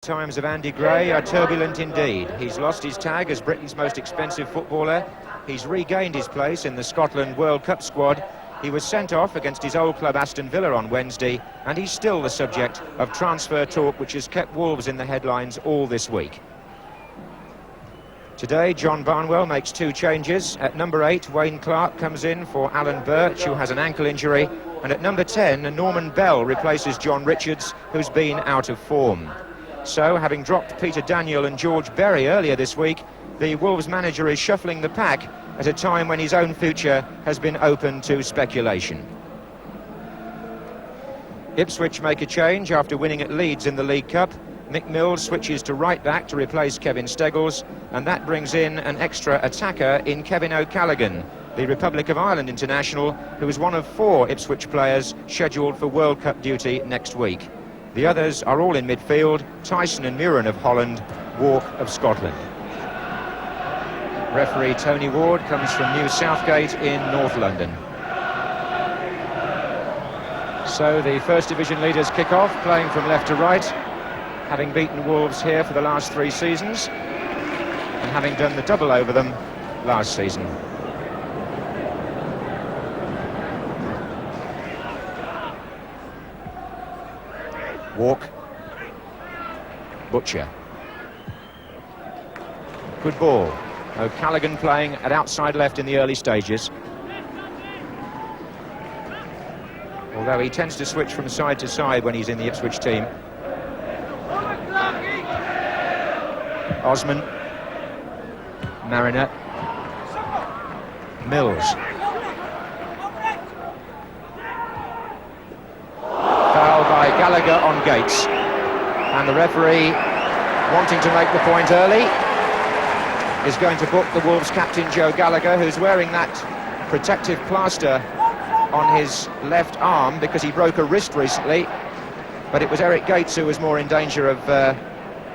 Times of Andy Gray are turbulent indeed. He's lost his tag as Britain's most expensive footballer. He's regained his place in the Scotland World Cup squad. He was sent off against his old club Aston Villa on Wednesday, and he's still the subject of transfer talk which has kept Wolves in the headlines all this week. Today, John Barnwell makes two changes. At number 8, Wayne Clark comes in for Alan Birch, who has an ankle injury. And at number 10, Norman Bell replaces John Richards, who's been out of form. So, having dropped Peter Daniel and George Berry earlier this week, the Wolves manager is shuffling the pack at a time when his own future has been open to speculation. Ipswich make a change after winning at Leeds in the League Cup. Mick Mills switches to right back to replace Kevin Steggles, and that brings in an extra attacker in Kevin O'Callaghan, the Republic of Ireland international, who is one of 4 Ipswich players scheduled for World Cup duty next week. The others are all in midfield: Tyson and Muren of Holland, Walk of Scotland. Referee Tony Ward comes from New Southgate in North London. So the First Division leaders kick off, playing from left to right, having beaten Wolves here for the last 3 seasons and having done the double over them last season. Walk. Butcher. Good ball. O'Callaghan playing at outside left in the early stages. Although he tends to switch from side to side when he's in the Ipswich team. Osman. Mariner. Mills. Foul by Gallagher on Gates. And the referee, wanting to make the point early, is going to book the Wolves captain Joe Gallagher, who's wearing that protective plaster on his left arm because he broke a wrist recently. But it was Eric Gates who was more in danger of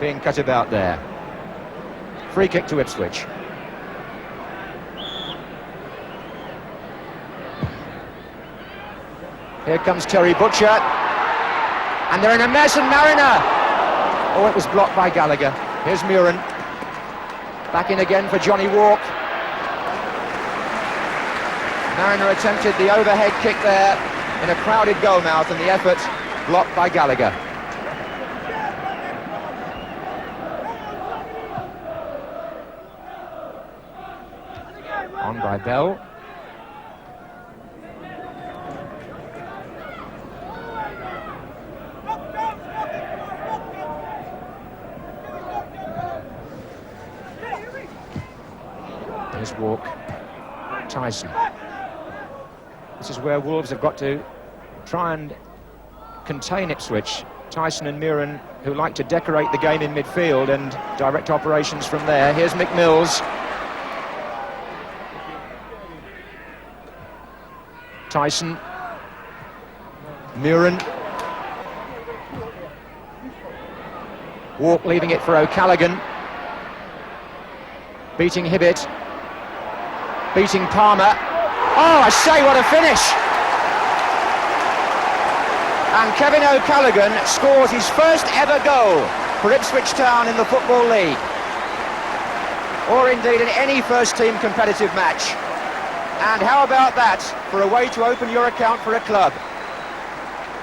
being cut about there. Free kick to Ipswich. Here comes Terry Butcher. And they're in a mess, and Mariner! Oh, it was blocked by Gallagher. Here's Muren. Back in again for Johnny Walk. Mariner attempted the overhead kick there in a crowded goal mouth, and the effort blocked by Gallagher. On by Bell. Here's Walk. Tyson. This is where Wolves have got to try and contain Ipswich. Tyson and Muren, who like to decorate the game in midfield and direct operations from there. Here's Mick Mills. Tyson. Muren. Walk leaving it for O'Callaghan. Beating Hibbett. Beating Palmer. Oh, I say, what a finish! And Kevin O'Callaghan scores his first ever goal for Ipswich Town in the Football League. Or indeed in any first-team competitive match. And how about that for a way to open your account for a club?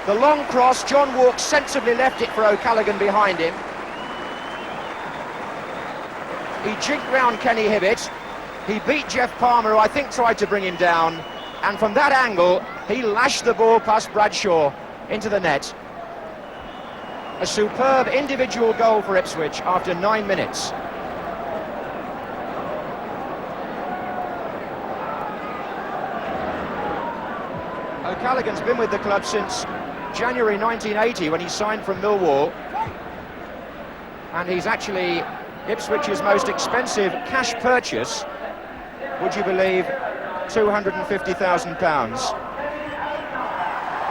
The long cross, John Walk sensibly left it for O'Callaghan behind him. He jigged round Kenny Hibbett. He beat Jeff Palmer, who I think tried to bring him down, and from that angle he lashed the ball past Bradshaw into the net. A superb individual goal for Ipswich after 9 minutes. O'Callaghan's been with the club since January 1980 when he signed from Millwall, and he's actually Ipswich's most expensive cash purchase. Would you believe, £250,000.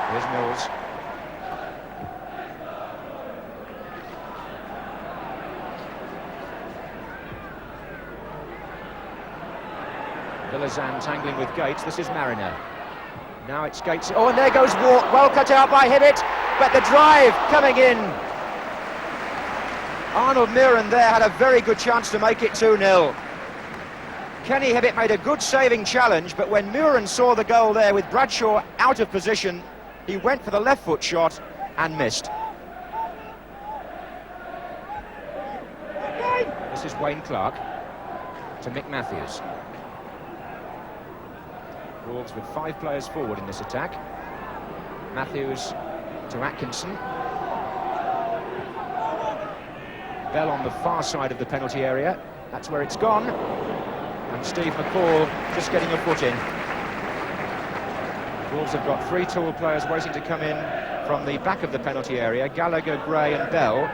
Here's Mills. Villazan tangling with Gates. This is Mariner. Now it's Gates. Oh, and there goes Walk. Well cut out by Hibbett, but the drive coming in Arnold Muren there had a very good chance to make it 2-0. Kenny Hibbitt made a good saving challenge, but when Muren saw the goal there with Bradshaw out of position, he went for the left foot shot and missed. This is Wayne Clark to Mick Matthews. Wolves with 5 players forward in this attack. Matthews to Atkinson. Bell on the far side of the penalty area. That's where it's gone. And Steve McCall just getting a foot in. Wolves have got 3 tall players waiting to come in from the back of the penalty area. Gallagher, Gray and Bell.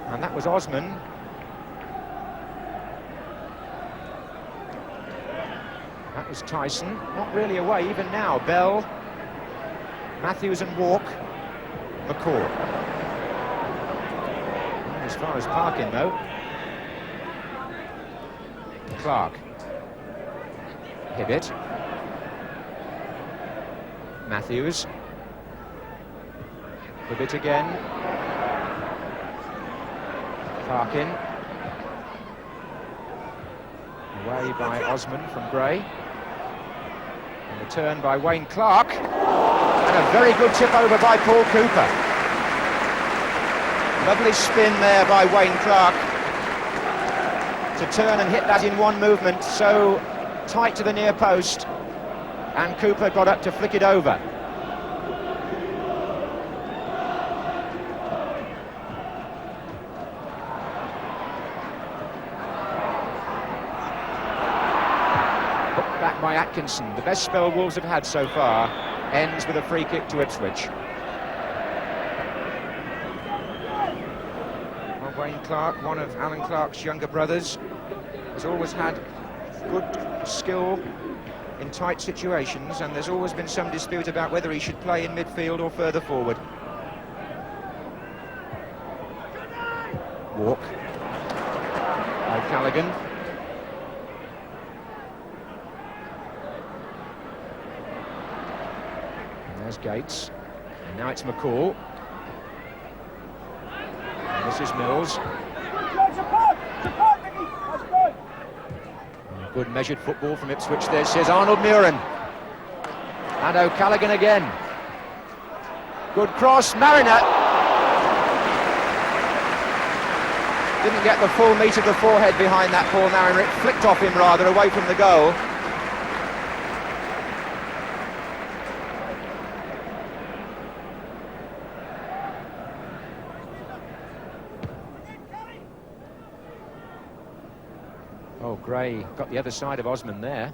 And that was Osman. That was Tyson. Not really away even now. Bell, Matthews and Walk. McCall. As far as Parkin though. Clark. Hibbitt. Matthews. Hibbitt again. Parkin. Away by Osman from Gray. And the turn by Wayne Clark. And a very good tip over by Paul Cooper. Lovely spin there by Wayne Clark to turn and hit that in one movement, so tight to the near post, and Cooper got up to flick it over. Hooked back by Atkinson. The best spell Wolves have had so far ends with a free kick to Ipswich. Wayne Clark, one of Alan Clark's younger brothers, has always had good skill in tight situations, and there's always been some dispute about whether he should play in midfield or further forward. Walk. O'Callaghan. And there's Gates. And now it's McCall. This is Mills. Good measured football from Ipswich. This is Arnold Muren. And O'Callaghan again. Good cross, Mariner. Didn't get the full meat of the forehead behind that ball, Mariner. It flicked off him rather, away from the goal. Oh, Gray got the other side of Osman there.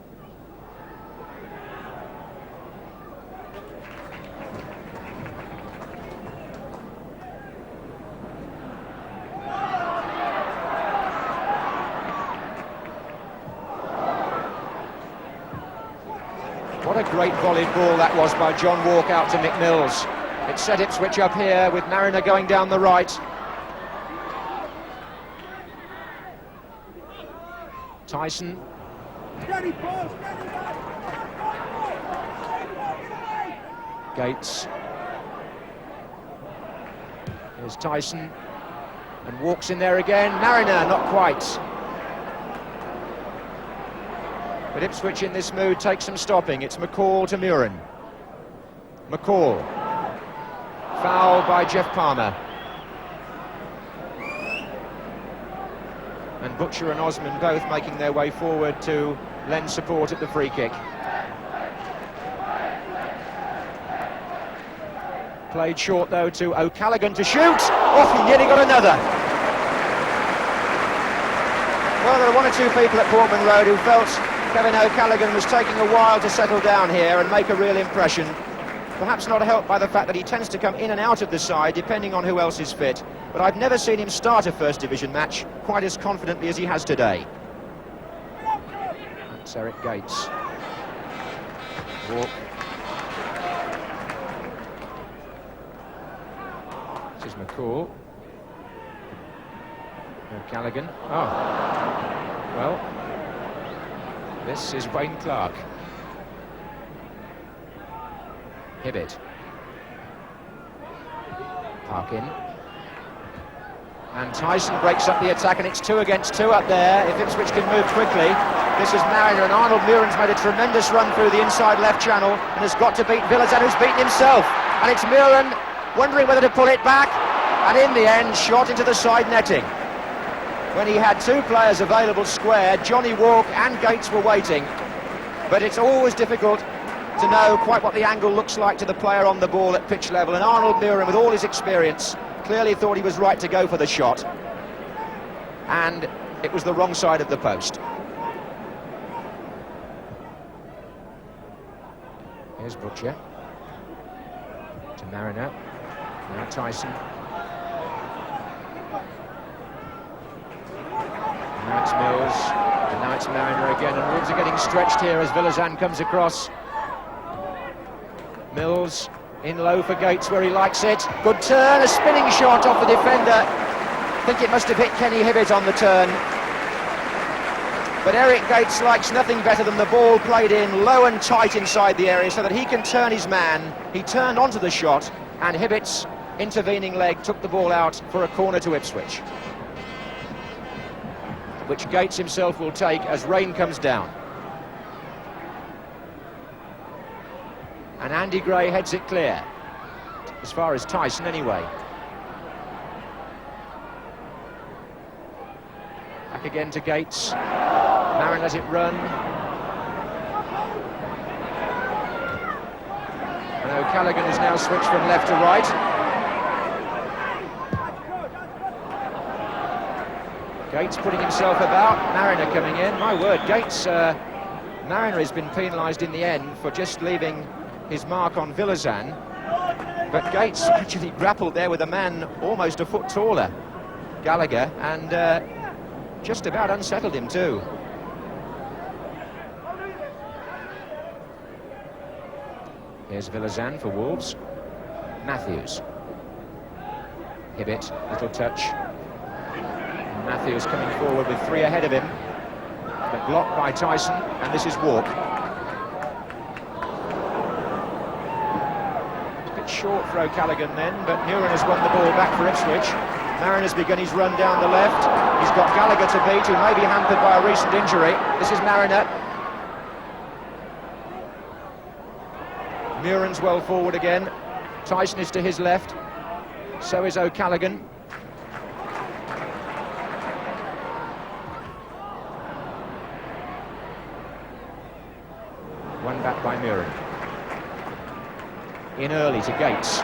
What a great volleyed ball that was by John Walk out to Mick Mills. It set Ipswich up here with Mariner going down the right. Tyson. Gates. Here's Tyson. And Walks in there again. Mariner, not quite. But Ipswich in this mood takes some stopping. It's McCall to Muren. McCall. Foul by Jeff Palmer. And Butcher and Osman both making their way forward to lend support at the free kick. Played short though to O'Callaghan to shoot. Off, he nearly got another. Well, there are 1 or 2 people at Portman Road who felt Kevin O'Callaghan was taking a while to settle down here and make a real impression. Perhaps not helped by the fact that he tends to come in and out of the side depending on who else is fit. But I've never seen him start a First Division match quite as confidently as he has today. That's Eric Gates. Walk. This is McCall. O'Callaghan. Oh. Well, this is Wayne Clark. Hibbitt. Parkin. And Tyson breaks up the attack, and it's 2 against 2 up there. If Ipswich can move quickly, this is Mariner, and Arnold Muren's made a tremendous run through the inside left channel and has got to beat Villazan, who's beaten himself. And it's Muren wondering whether to pull it back, and in the end, shot into the side netting. When he had 2 players available square, Johnny Walk and Gates were waiting. But it's always difficult to know quite what the angle looks like to the player on the ball at pitch level, and Arnold Muren, with all his experience, clearly thought he was right to go for the shot, and it was the wrong side of the post. Here's Butcher to Mariner, now Tyson. Now it's Mills, and now it's Mariner again, and Wolves are getting stretched here as Villazan comes across. Mills in low for Gates where he likes it. Good turn, a spinning shot off the defender. I think it must have hit Kenny Hibbett on the turn. But Eric Gates likes nothing better than the ball played in low and tight inside the area so that he can turn his man. He turned onto the shot, and Hibbett's intervening leg took the ball out for a corner to Ipswich, which Gates himself will take as rain comes down. And Andy Gray heads it clear, as far as Tyson anyway. Back again to Gates. Marin lets it run. And O'Callaghan has now switched from left to right. Gates putting himself about, Mariner coming in. My word, Gates, Mariner has been penalised in the end for just leaving his mark on Villazan, but Gates actually grappled there with a man almost a foot taller, Gallagher, and just about unsettled him too. Here's Villazan for Wolves. Matthews. Hibbett, little touch. And Matthews coming forward with 3 ahead of him, but blocked by Tyson, and this is Walk. Short for O'Callaghan then, but Muren has won the ball back for Ipswich. Mariner's begun his run down the left. He's got Gallagher to beat, who may be hampered by a recent injury. This is Mariner. Muren's well forward again. Tyson is to his left. So is O'Callaghan. One back by Muren. In early to Gates.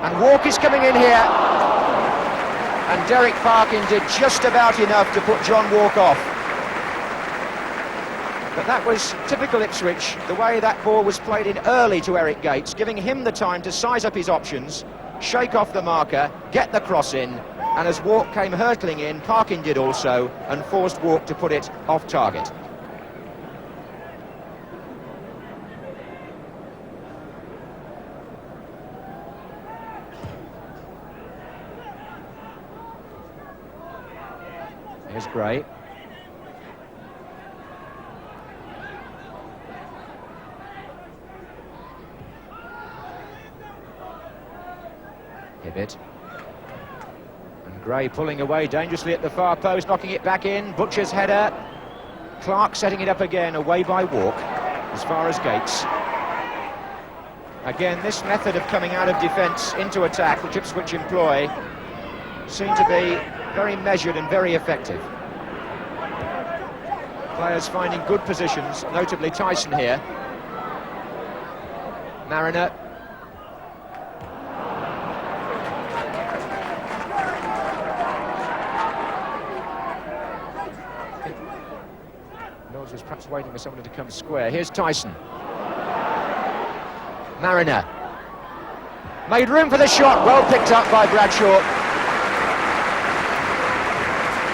And Walk is coming in here. And Derek Parkin did just about enough to put John Walk off. But that was typical Ipswich, the way that ball was played in early to Eric Gates, giving him the time to size up his options, shake off the marker, get the cross in, and as Walk came hurtling in, Parkin did also, and forced Walk to put it off target. Here's Gray. Hibbett. And Gray pulling away dangerously at the far post, knocking it back in. Butcher's header. Clark setting it up again, away by Walk, as far as Gates. Again, this method of coming out of defence into attack, which Ipswich employ, seemed to be very measured and very effective. Players finding good positions, notably Tyson here. Mariner. Mills was perhaps waiting for someone to come square. Here's Tyson. Mariner. Made room for the shot, well picked up by Bradshaw.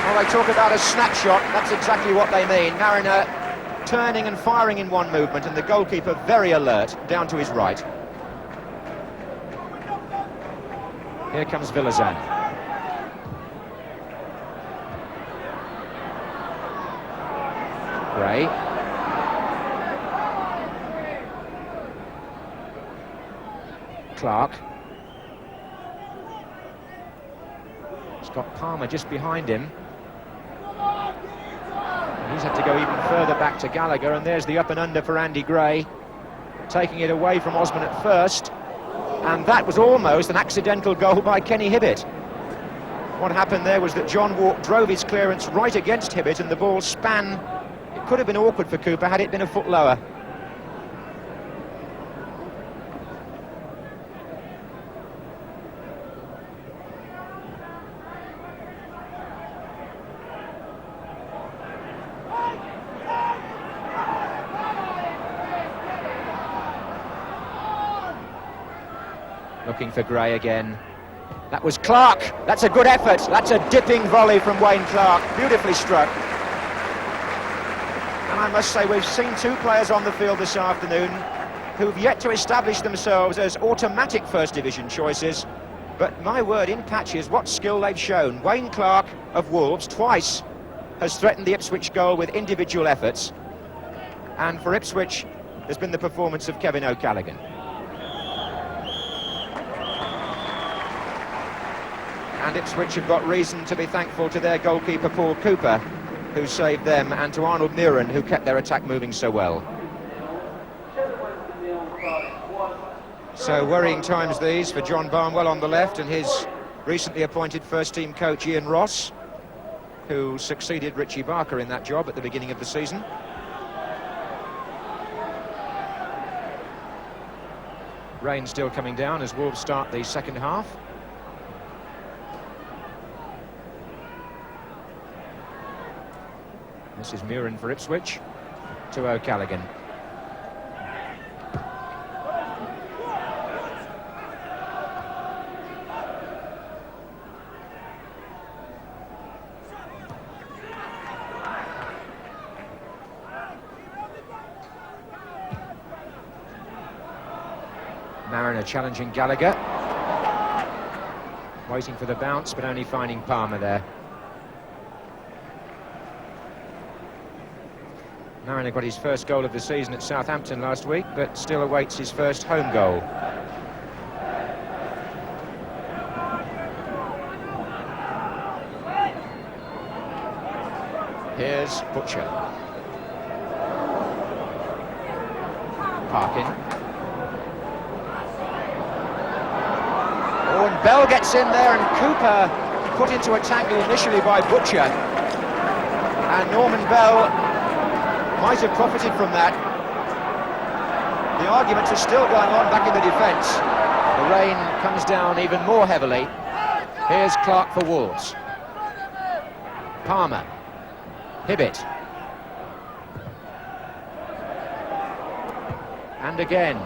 Well, they talk about a snapshot, that's exactly what they mean. Mariner turning and firing in one movement, and the goalkeeper very alert, down to his right. Here comes Villazan. Gray. Clark. He's got Palmer just behind him. And he's had to go even further back to Gallagher, and there's the up and under for Andy Gray, taking it away from Osman at first. And that was almost an accidental goal by Kenny Hibbett. What happened there was that John Walk drove his clearance right against Hibbett, and the ball span. It could have been awkward for Cooper had it been a foot lower. Looking for Gray again. That was Clark. That's a good effort. That's a dipping volley from Wayne Clark. Beautifully struck. And I must say, we've seen two players on the field this afternoon who've yet to establish themselves as automatic First Division choices. But my word, in patches, what skill they've shown. Wayne Clark of Wolves twice has threatened the Ipswich goal with individual efforts. And for Ipswich, there's been the performance of Kevin O'Callaghan. And Ipswich have got reason to be thankful to their goalkeeper Paul Cooper, who saved them, and to Arnold Muren, who kept their attack moving so well. So worrying times these for John Barnwell on the left and his recently appointed first-team coach Ian Ross, who succeeded Richie Barker in that job at the beginning of the season. Rain still coming down as Wolves start the second half. This is Muren for Ipswich, to O'Callaghan. Mariner challenging Gallagher. Waiting for the bounce, but only finding Palmer there. Mariner got his first goal of the season at Southampton last week, but still awaits his first home goal. Here's Butcher. Parkin. Oh, and Bell gets in there, and Cooper put into a tangle initially by Butcher. And Norman Bell might have profited from that. The arguments are still going on back in the defence. The rain comes down even more heavily. Here's Clark for Wolves. Palmer. Hibbett. And again.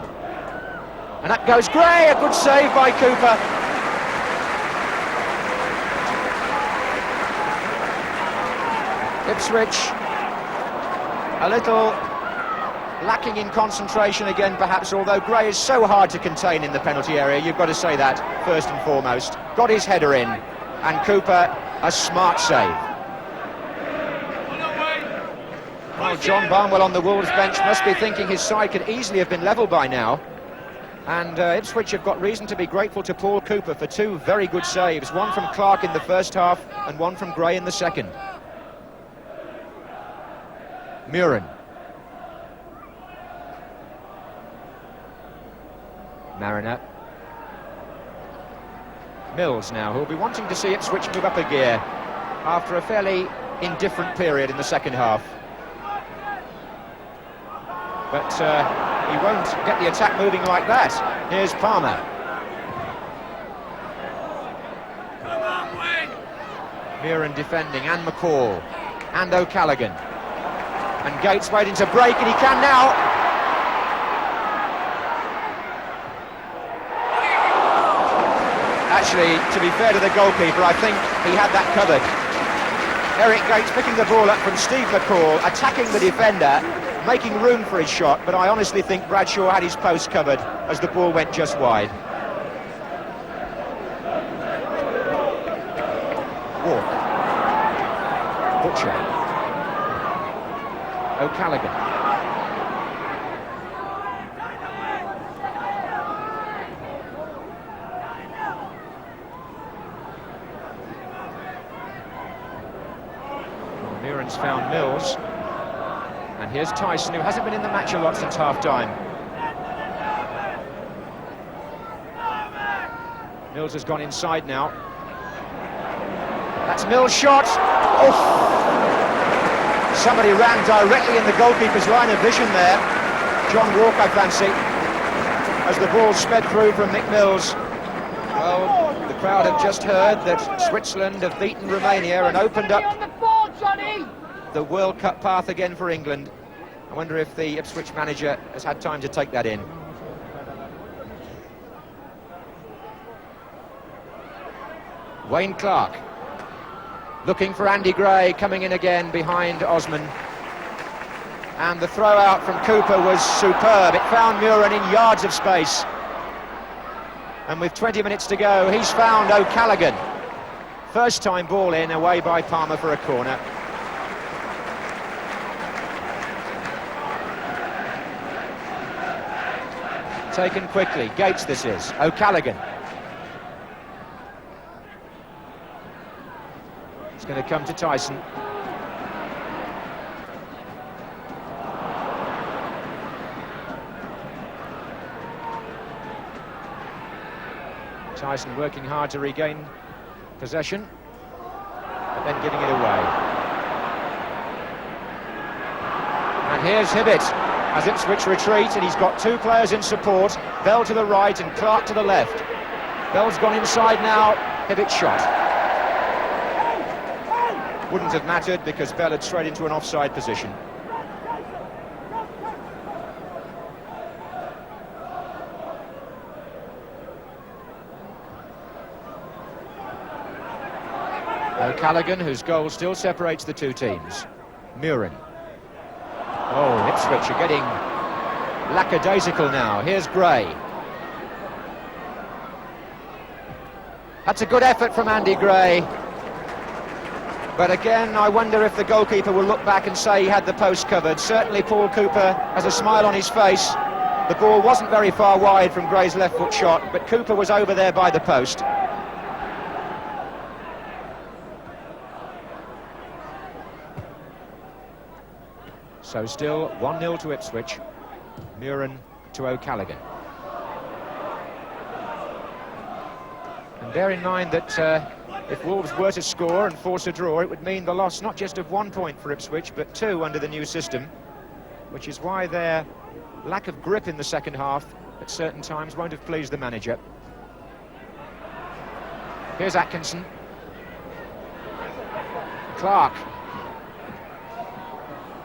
And that goes Gray, a good save by Cooper. Ipswich a little lacking in concentration again, perhaps, although Gray is so hard to contain in the penalty area, you've got to say that first and foremost. Got his header in, and Cooper, a smart save. Well, John Barnwell on the Wolves bench must be thinking his side could easily have been level by now. And Ipswich have got reason to be grateful to Paul Cooper for two very good saves, one from Clark in the first half and one from Gray in the second. Muren. Mariner. Mills now, who'll be wanting to see Ipswich move up a gear after a fairly indifferent period in the second half. But he won't get the attack moving like that. Here's Palmer. Muren defending, and McCall, and O'Callaghan. And Gates waiting to break, and he can now. Actually, to be fair to the goalkeeper, I think he had that covered. Eric Gates picking the ball up from Steve McCall, attacking the defender, making room for his shot, but I honestly think Bradshaw had his post covered as the ball went just wide. Walk. Butcher. O'Callaghan. Muren's found Mills. And here's Tyson, who hasn't been in the match a lot since half-time. Mills has gone inside now. That's Mills' shot. Oh! Somebody ran directly in the goalkeeper's line of vision there. John Walk, I fancy, as the ball sped through from Mick Mills. Well, the crowd have just heard that Switzerland have beaten Romania and opened up the World Cup path again for England. I wonder if the Ipswich manager has had time to take that in. Wayne Clark looking for Andy Gray, coming in again behind Osman. And the throw out from Cooper was superb. It found Muren in yards of space. And with 20 minutes to go, he's found O'Callaghan. First time ball in, away by Palmer for a corner. Taken quickly. Gates this is. O'Callaghan. It's going to come to Tyson. Tyson working hard to regain possession, but then giving it away. And here's Hibbett as Ipswich retreat, and he's got two players in support, Bell to the right and Clark to the left. Bell's gone inside now, Hibbett shot. Wouldn't have mattered because Bell had straight into an offside position. O'Callaghan, whose goal still separates the two teams. Muren. Oh, Ipswich are getting lackadaisical now. Here's Gray. That's a good effort from Andy Gray. But again, I wonder if the goalkeeper will look back and say he had the post covered. Certainly Paul Cooper has a smile on his face. The ball wasn't very far wide from Gray's left foot shot, but Cooper was over there by the post. So still 1-0 to Ipswich. Muren to O'Callaghan. And bear in mind that if Wolves were to score and force a draw, it would mean the loss not just of 1 point for Ipswich, but 2 under the new system, which is why their lack of grip in the second half at certain times won't have pleased the manager. Here's Atkinson. Clark.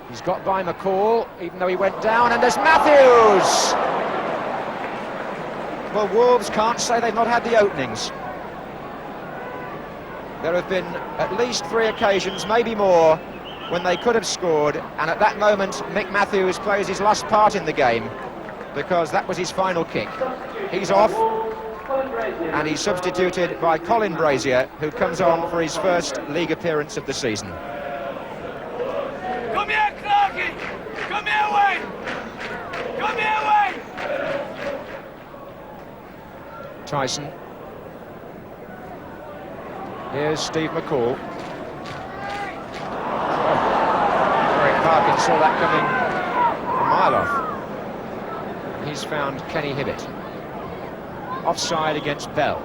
He's got by McCall, even though he went down, and there's Matthews! Well, Wolves can't say they've not had the openings. There have been at least 3 occasions, maybe more, when they could have scored, and at that moment Mick Matthews plays his last part in the game, because that was his final kick. He's off, and he's substituted by Colin Brazier, who comes on for his first league appearance of the season. Come here, Clarky! Come here, Wayne! Come here, Wayne! Tyson. Here's Steve McCall. Derek Parkin saw that coming a mile off. And he's found Kenny Hibbett. Offside against Bell.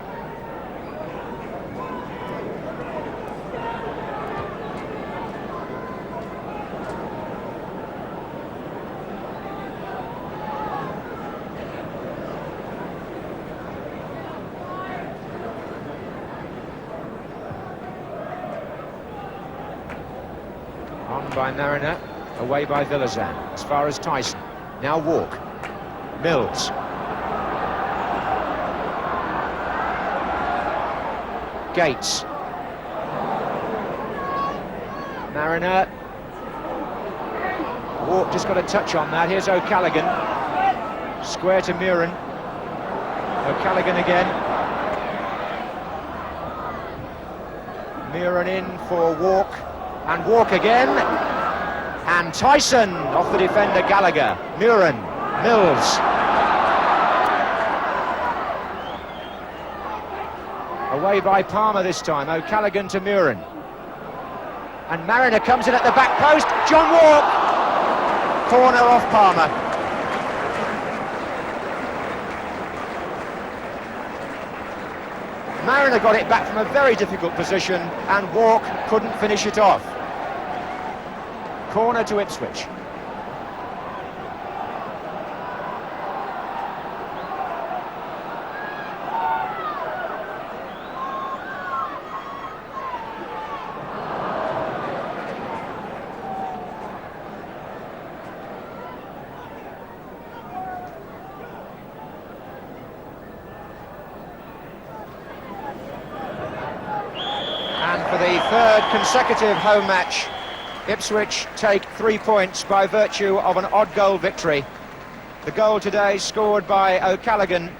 On by Mariner, away by Villazan, as far as Tyson. Now Walk. Mills. Gates. Mariner. Walk just got a touch on that. Here's O'Callaghan. Square to Muren. O'Callaghan again. Muren in for Walk. And Walk again. And Tyson off the defender Gallagher. Muren. Mills. Away by Palmer this time. O'Callaghan to Muren. And Mariner comes in at the back post. John Walk! Corner off Palmer. Mariner got it back from a very difficult position, and Walk couldn't finish it off. Corner to Ipswich. And for the third consecutive home match, Ipswich take 3 points by virtue of an odd goal victory. The goal today scored by O'Callaghan,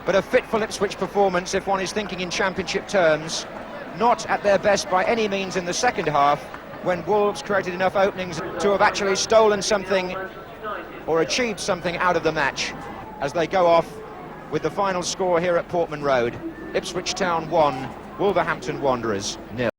but a fitful Ipswich performance if one is thinking in championship terms. Not at their best by any means in the second half, when Wolves created enough openings to have actually stolen something or achieved something out of the match, as they go off with the final score here at Portman Road. Ipswich Town 1, Wolverhampton Wanderers 0.